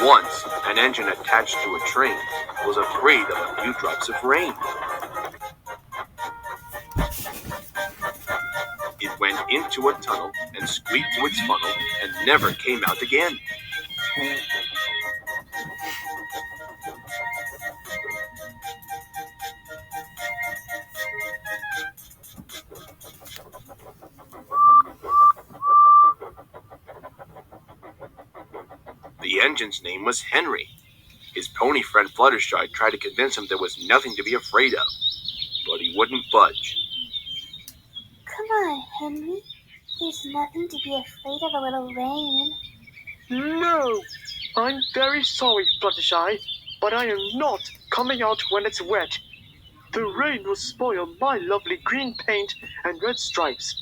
Once, an engine attached to a train was afraid of a few drops of rain. It went into a tunnel and squeaked to its funnel and never came out again. The engine's name was Henry. His pony friend Fluttershy tried to convince him there was nothing to be afraid of, but he wouldn't budge. Come on, Henry. There's nothing to be afraid of a little rain. No! I'm very sorry, Fluttershy, but I am not coming out when it's wet. The rain will spoil my lovely green paint and red stripes.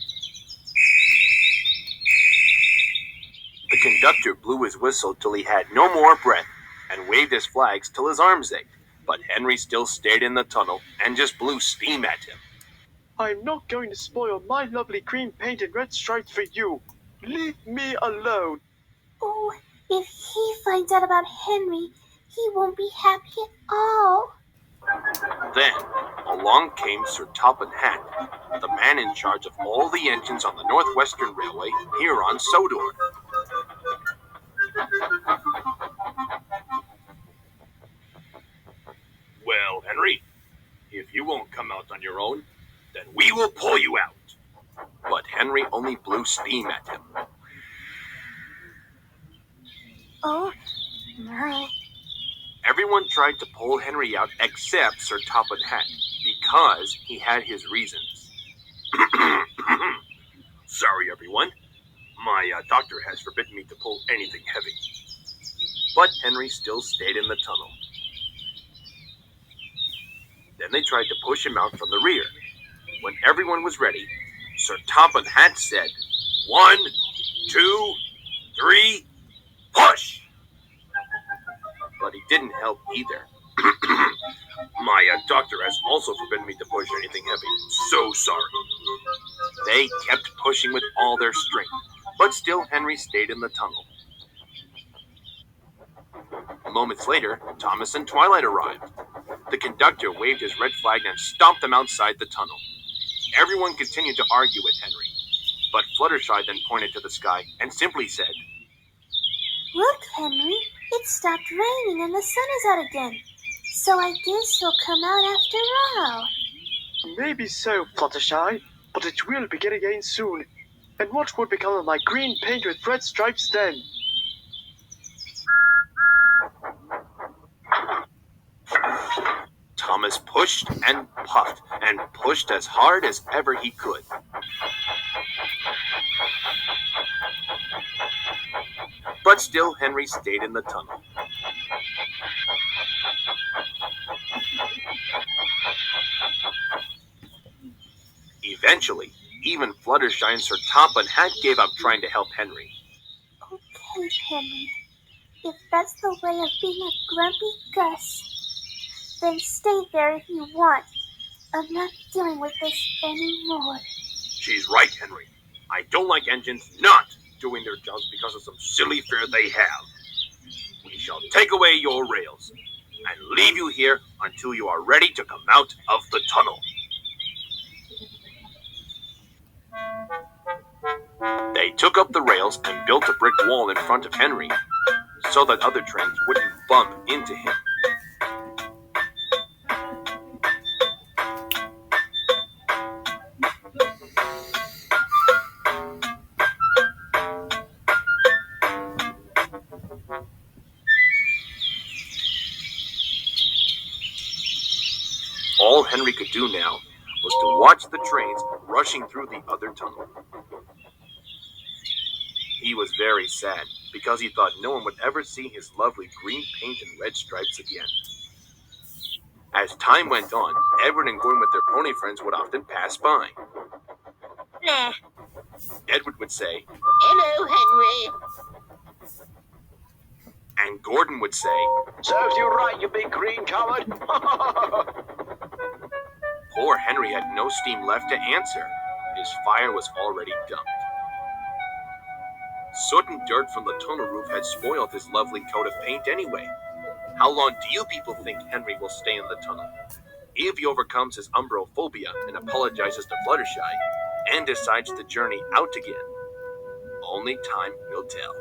The conductor blew his whistle till he had no more breath and waved his flags till his arms ached, but Henry still stayed in the tunnel and just blew steam at him. I'm not going to spoil my lovely green paint and red stripes for you. Leave me alone. Oh, if he finds out about Henry, he won't be happy at all. Then, along came Sir Topham Hatt, the man in charge of all the engines on the Northwestern Railway here on Sodor. Well, Henry, if you won't come out on your own, then we will pull you out. But Henry only blew steam at him. Oh, my. Everyone tried to pull Henry out except Sir Topham Hatt, because he had his reasons. Sorry, everyone. My doctor has forbidden me to pull anything heavy. But Henry still stayed in the tunnel. Then they tried to push him out from the rear. When everyone was ready, Sir Topham Hatt said, 1, 2, 3, push! But he didn't help either. My doctor has also forbidden me to push anything heavy. So sorry. They kept pushing with all their strength, but still Henry stayed in the tunnel. Moments later, Thomas and Twilight arrived. The conductor waved his red flag and stomped them outside the tunnel. Everyone continued to argue with Henry, but Fluttershy then pointed to the sky and simply said, Look, Henry, it stopped raining and the sun is out again. So I guess he'll come out after all. Maybe so, Fluttershy, but it will begin again soon. And what would become of my green paint with red stripes then? Thomas pushed and pushed as hard as ever he could. But still Henry stayed in the tunnel. Eventually, even Fluttershy and Sir Topham Hatt gave up trying to help Henry. Okay, Henry. If that's the way of being a grumpy Gus, then stay there if you want. I'm not dealing with this anymore. She's right, Henry. I don't like engines not doing their jobs because of some silly fear they have. We shall take away your rails and leave you here until you are ready to come out of the tunnel. They took up the rails and built a brick wall in front of Henry so that other trains wouldn't bump into him. All Henry could do now was to watch the trains rushing through the other tunnel. He was very sad because he thought no one would ever see his lovely green paint and red stripes again. As time went on, Edward and Gordon with their pony friends would often pass by. Nah. Edward would say, Hello, Henry. and Gordon would say, Serves you right, you big green coward. Poor Henry had no steam left to answer. His fire was already dumped. Soot and dirt from the tunnel roof had spoiled his lovely coat of paint anyway. How long do you people think Henry will stay in the tunnel? If he overcomes his Ombrophobia and apologizes to Fluttershy, and decides to journey out again, only time will tell.